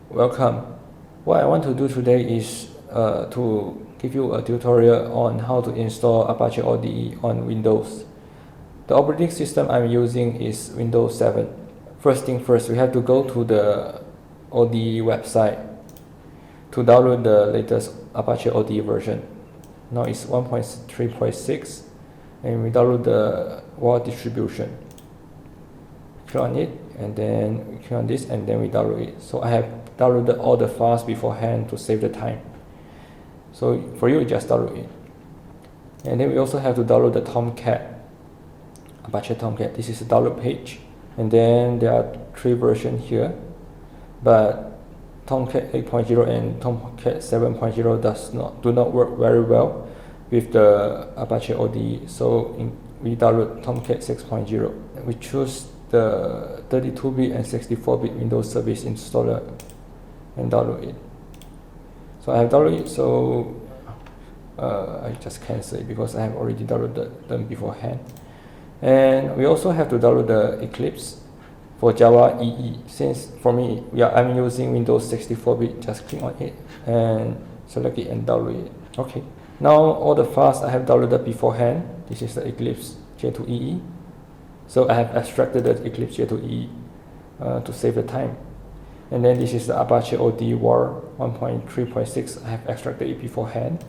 Welcome. What I want to do today is to give you a tutorial on how to install Apache ODE on Windows. The operating system I'm using is Windows 7. First thing first, we have to go to the ODE website to download the latest Apache ODE version. Now it's 1.3.6 and we download the world distribution. Click on it and then we click on this and then we download it. So I have downloaded all the files beforehand to save the time. So for you, just download it. And then we also have to download the Tomcat, Apache Tomcat. This is the download page. And then there are 3 versions here, but Tomcat 8.0 and Tomcat 7.0 do not work very well with the Apache ODE. So we download Tomcat 6.0. We choose the 32-bit and 64-bit Windows Service installer and download it. So I have downloaded it, so I just cancel it because I have already downloaded them beforehand. And we also have to download the Eclipse for Java EE. Since for me, I'm using Windows 64-bit, just click on it and select it and download it. Okay. Now all the files I have downloaded beforehand. This is the Eclipse J2EE. So I have extracted the Eclipse J2EE to save the time. And then this is the Apache ODE War 1.3.6. I have extracted it beforehand.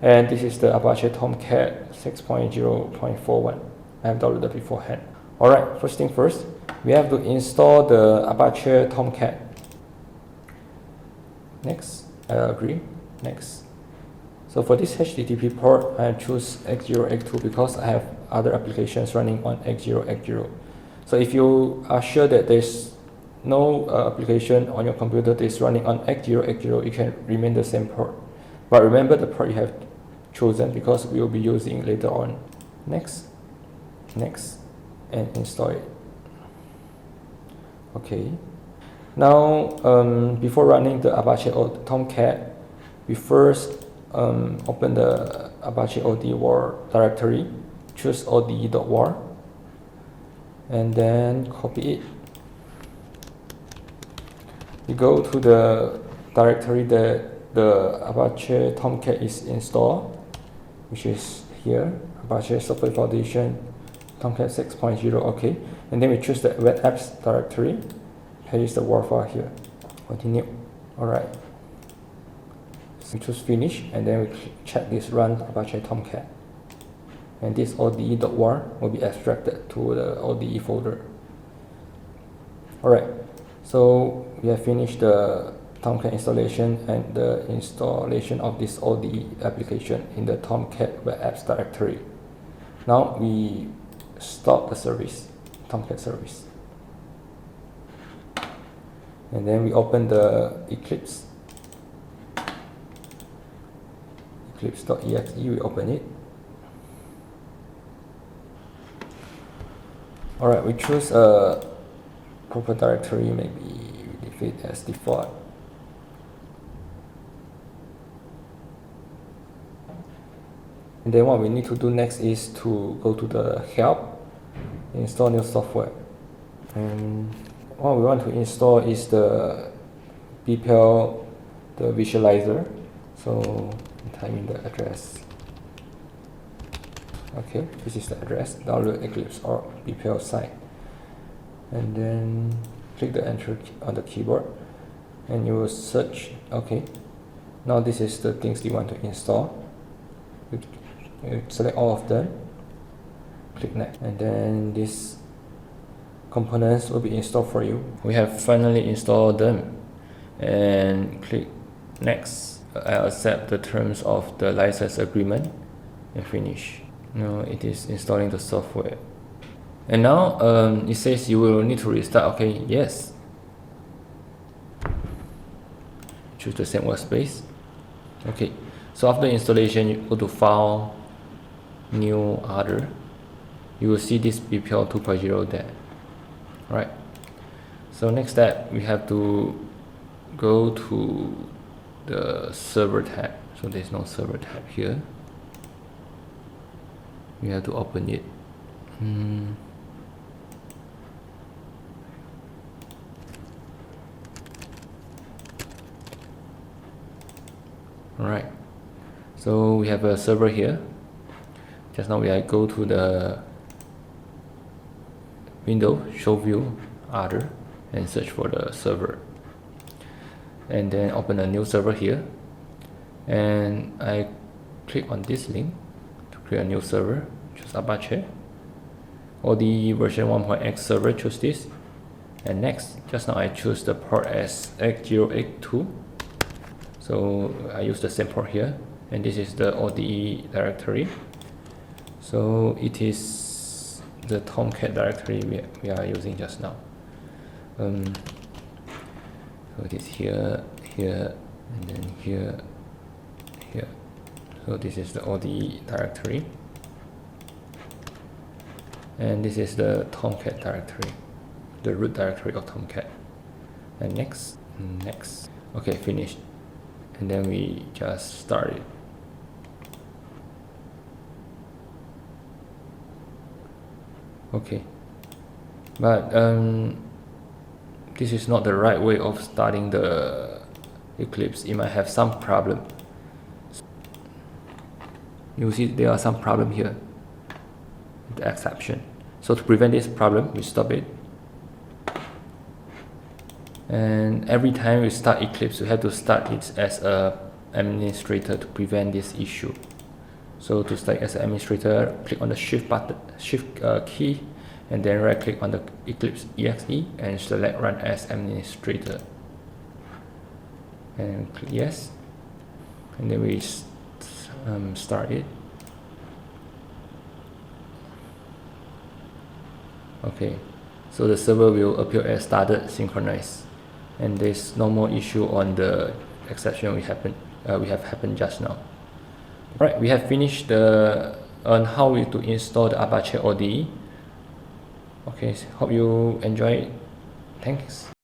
And this is the Apache Tomcat 6.0.41. I have downloaded beforehand. Alright, first thing first, we have to install the Apache Tomcat. Next, I agree. Next. So for this HTTP port, I choose X0, X2 because I have other applications running on X0, X0. So if you are sure that there's no application on your computer that is running on X0, X0, you can remain the same port. But remember the port you have chosen because we will be using it later on. Next, next, and install it. Okay. Now, before running the Apache Tomcat, we first open the Apache ODE war directory, choose ode.war, and then copy it. We go to the directory that the Apache Tomcat is installed, which is here, Apache Software Foundation Tomcat 6.0, okay. And then we choose the webapps directory, paste the war file here, continue. Alright. So we choose finish and then we check this run Apache Tomcat. And this ode.war will be extracted to the ODE folder. Alright, so we have finished the Tomcat installation and the installation of this ODE application in the Tomcat web apps directory. Now we stop the service, Tomcat service. And then we open the Eclipse. Eclipse.exe, we open it. Alright, we choose a proper directory, maybe we leave it as default. And then what we need to do next is to go to the help, install new software. And what we want to install is the BPEL, the visualizer. So type in the address. Okay, this is the address, download Eclipse or BPEL site. And then click the enter on the keyboard and you will search. Okay, now this is the things you want to install. You select all of them, click next, and then these components will be installed for you. We have finally installed them and click next. I accept the terms of the license agreement and finish. Now it is installing the software. And now it says you will need to restart. Okay, yes. Choose the same workspace. Okay, so after installation, you go to File, New, Other. You will see this BPEL 2.0 there. Right. So next step, we have to go to the server tab. So there's no server tab here. We have to open it. Alright, so we have a server here. Just now I go to the window, show view, other, and search for the server. And then open a new server here. And I click on this link to create a new server. Choose Apache ODE version 1.x server, choose this. And next, just now I choose the port as X082. So I use the same port here. And this is the ODE directory. So it is the Tomcat directory we are using just now. So it is here, here, and then here, here. So this is the ODE directory. And this is the Tomcat directory, the root directory of Tomcat. And next, next. Okay, finished. And then we just start it. Okay, but this is not the right way of starting the Eclipse. It might have some problem. You see there are some problem here, the exception. So to prevent this problem, we stop it. And every time we start Eclipse, we have to start it as an administrator to prevent this issue. So to start as an administrator, click on the shift button, shift key, and then right click on the Eclipse exe and select run as administrator. And click yes. And then we start it. Okay, so the server will appear as started synchronized, and there's no more issue on the exception we have happened just now. Right, we have finished on how to install the Apache ODE. Okay, hope you enjoy it. Thanks.